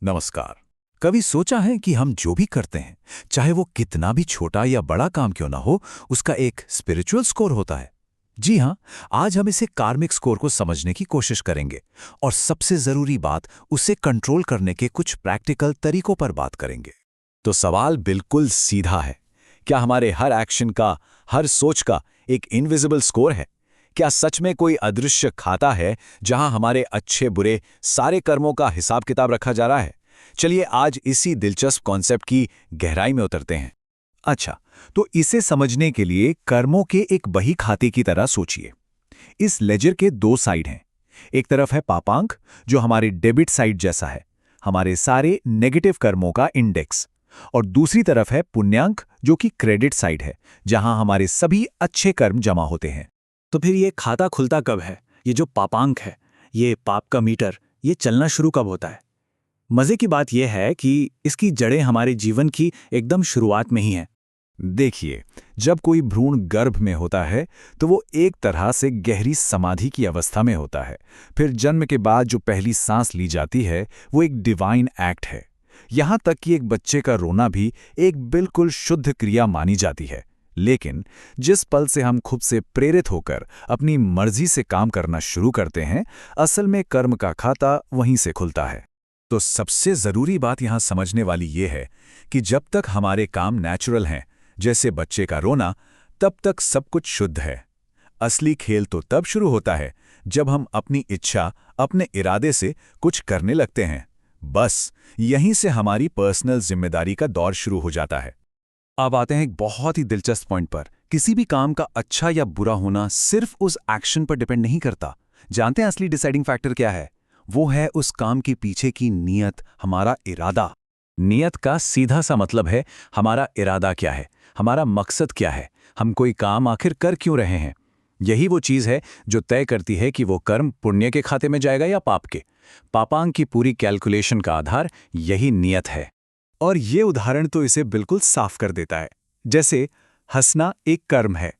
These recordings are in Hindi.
नमस्कार। कभी सोचा है कि हम जो भी करते हैं, चाहे वो कितना भी छोटा या बड़ा काम क्यों ना हो, उसका एक स्पिरिचुअल स्कोर होता है। जी हाँ, आज हम इसे कार्मिक स्कोर को समझने की कोशिश करेंगे और सबसे जरूरी बात, उसे कंट्रोल करने के कुछ प्रैक्टिकल तरीकों पर बात करेंगे। तो सवाल बिल्कुल सीधा है, क्या हमारे हर एक्शन का, हर सोच का एक इनविजिबल स्कोर है? क्या सच में कोई अदृश्य खाता है जहां हमारे अच्छे बुरे सारे कर्मों का हिसाब किताब रखा जा रहा है? चलिए आज इसी दिलचस्प कॉन्सेप्ट की गहराई में उतरते हैं। अच्छा, तो इसे समझने के लिए कर्मों के एक बही खाते की तरह सोचिए। इस लेजर के दो साइड हैं। एक तरफ है पापांक, जो हमारे डेबिट साइड जैसा है, हमारे सारे नेगेटिव कर्मों का इंडेक्स। और दूसरी तरफ है पुण्यांक, जो कि क्रेडिट साइड है, जहां हमारे सभी अच्छे कर्म जमा होते हैं। तो फिर ये खाता खुलता कब है? ये जो पापांक है, ये पाप का मीटर, ये चलना शुरू कब होता है? मजे की बात यह है कि इसकी जड़ें हमारे जीवन की एकदम शुरुआत में ही हैं। देखिए, जब कोई भ्रूण गर्भ में होता है तो वो एक तरह से गहरी समाधि की अवस्था में होता है। फिर जन्म के बाद जो पहली सांस ली जाती है वो एक डिवाइन एक्ट है। यहाँ तक कि एक बच्चे का रोना भी एक बिल्कुल शुद्ध क्रिया मानी जाती है। लेकिन जिस पल से हम खुद से प्रेरित होकर अपनी मर्जी से काम करना शुरू करते हैं, असल में कर्म का खाता वहीं से खुलता है। तो सबसे जरूरी बात यहाँ समझने वाली ये है कि जब तक हमारे काम नेचुरल हैं, जैसे बच्चे का रोना, तब तक सब कुछ शुद्ध है। असली खेल तो तब शुरू होता है जब हम अपनी इच्छा, अपने इरादे से कुछ करने लगते हैं। बस यहीं से हमारी पर्सनल जिम्मेदारी का दौर शुरू हो जाता है। अब आते हैं एक बहुत ही दिलचस्प पॉइंट पर। किसी भी काम का अच्छा या बुरा होना सिर्फ उस एक्शन पर डिपेंड नहीं करता। जानते हैं असली डिसाइडिंग फैक्टर क्या है? वो है उस काम के पीछे की नीयत, हमारा इरादा। नियत का सीधा सा मतलब है हमारा इरादा क्या है, हमारा मकसद क्या है, हम कोई काम आखिर कर क्यों रहे हैं। यही वो चीज़ है जो तय करती है कि वो कर्म पुण्य के खाते में जाएगा या पाप के। पापांक की पूरी कैलकुलेशन का आधार यही नियत है। और ये उदाहरण तो इसे बिल्कुल साफ कर देता है। जैसे हंसना एक कर्म है।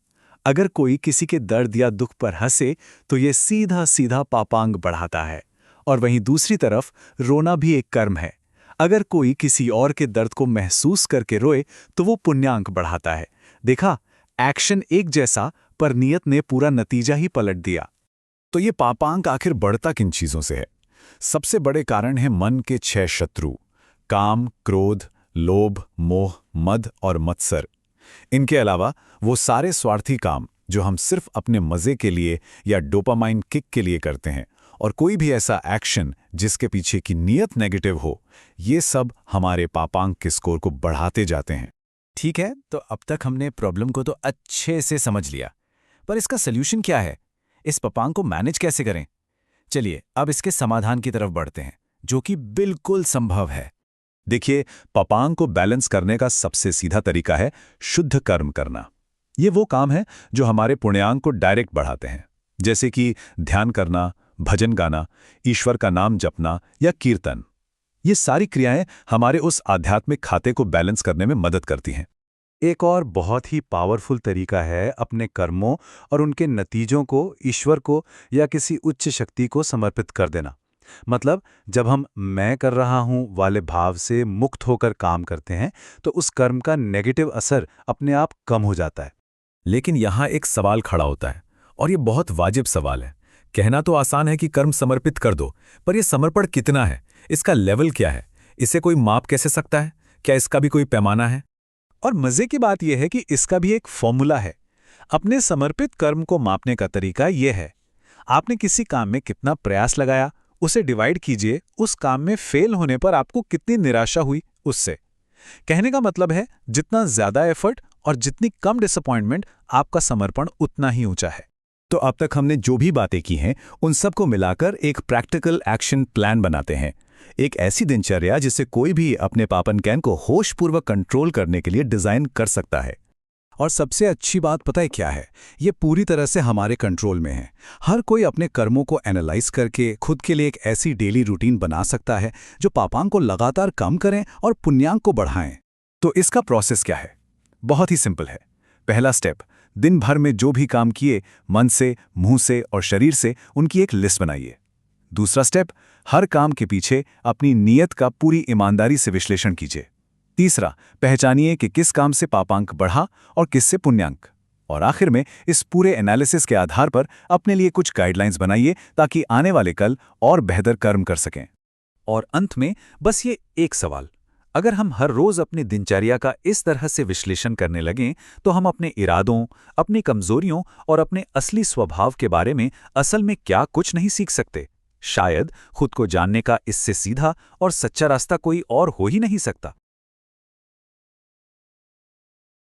अगर कोई किसी के दर्द या दुख पर हंसे तो ये सीधा सीधा पापांक बढ़ाता है। और वहीं दूसरी तरफ रोना भी एक कर्म है। अगर कोई किसी और के दर्द को महसूस करके रोए तो वो पुण्यांक बढ़ाता है। देखा, एक्शन एक जैसा, पर नियत ने पूरा नतीजा ही पलट दिया। तो ये पापांक आखिर बढ़ता किन चीजों से है? सबसे बड़े कारण है मन के 6 शत्रु: काम, क्रोध, लोभ, मोह, मद और मत्सर। इनके अलावा वो सारे स्वार्थी काम जो हम सिर्फ अपने मजे के लिए या डोपामाइन किक के लिए करते हैं, और कोई भी ऐसा एक्शन जिसके पीछे की नीयत नेगेटिव हो, ये सब हमारे पापांक के स्कोर को बढ़ाते जाते हैं। ठीक है, तो अब तक हमने प्रॉब्लम को तो अच्छे से समझ लिया, पर इसका सल्यूशन क्या है? इस पापांक को मैनेज कैसे करें? चलिए अब इसके समाधान की तरफ बढ़ते हैं, जो कि बिल्कुल संभव है। देखिए, पापांक को बैलेंस करने का सबसे सीधा तरीका है शुद्ध कर्म करना। ये वो काम है जो हमारे पुण्यांक को डायरेक्ट बढ़ाते हैं, जैसे कि ध्यान करना, भजन गाना, ईश्वर का नाम जपना या कीर्तन। ये सारी क्रियाएं हमारे उस आध्यात्मिक खाते को बैलेंस करने में मदद करती हैं। एक और बहुत ही पावरफुल तरीका है अपने कर्मों और उनके नतीजों को ईश्वर को या किसी उच्च शक्ति को समर्पित कर देना। मतलब जब हम मैं कर रहा हूं वाले भाव से मुक्त होकर काम करते हैं तो उस कर्म का नेगेटिव असर अपने आप कम हो जाता है। लेकिन यहाँ एक सवाल खड़ा होता है, और ये बहुत वाजिब सवाल है। कहना तो आसान है कि कर्म समर्पित कर दो, पर यह समर्पण कितना है? इसका लेवल क्या है? इसे कोई माप कैसे सकता है? क्या इसका भी कोई पैमाना है? और मजे की बात यह है कि इसका भी एक फॉर्मूला है। अपने समर्पित कर्म को मापने का तरीका यह है, आपने किसी काम में कितना प्रयास लगाया, उसे डिवाइड कीजिए उस काम में फेल होने पर आपको कितनी निराशा हुई उससे। कहने का मतलब है, जितना ज्यादा एफर्ट और जितनी कम डिसअपॉइंटमेंट, आपका समर्पण उतना ही ऊंचा है। तो अब तक हमने जो भी बातें की हैं, उन सबको मिलाकर एक प्रैक्टिकल एक्शन प्लान बनाते हैं। एक ऐसी दिनचर्या जिसे कोई भी अपने पापन कैन को होशपूर्वक कंट्रोल करने के लिए डिजाइन कर सकता है। और सबसे अच्छी बात पता है क्या है? ये पूरी तरह से हमारे कंट्रोल में है। हर कोई अपने कर्मों को एनालाइज करके खुद के लिए एक ऐसी डेली रूटीन बना सकता है जो पापांक को लगातार कम करें और पुण्यांक को बढ़ाएं। तो इसका प्रोसेस क्या है? बहुत ही सिंपल है। पहला स्टेप, दिन भर में जो भी काम किए, मन से, मुंह से और शरीर से, उनकी एक लिस्ट बनाइए। दूसरा स्टेप, हर काम के पीछे अपनी नीयत का पूरी ईमानदारी से विश्लेषण कीजिए। तीसरा, पहचानिए कि किस काम से पापांक बढ़ा और किससे पुण्यांक। और आखिर में इस पूरे एनालिसिस के आधार पर अपने लिए कुछ गाइडलाइंस बनाइए ताकि आने वाले कल और बेहतर कर्म कर सकें। और अंत में बस ये एक सवाल, अगर हम हर रोज अपनी दिनचर्या का इस तरह से विश्लेषण करने लगें तो हम अपने इरादों, अपनी कमजोरियों और अपने असली स्वभाव के बारे में असल में क्या कुछ नहीं सीख सकते। शायद खुद को जानने का इससे सीधा और सच्चा रास्ता कोई और हो ही नहीं सकता।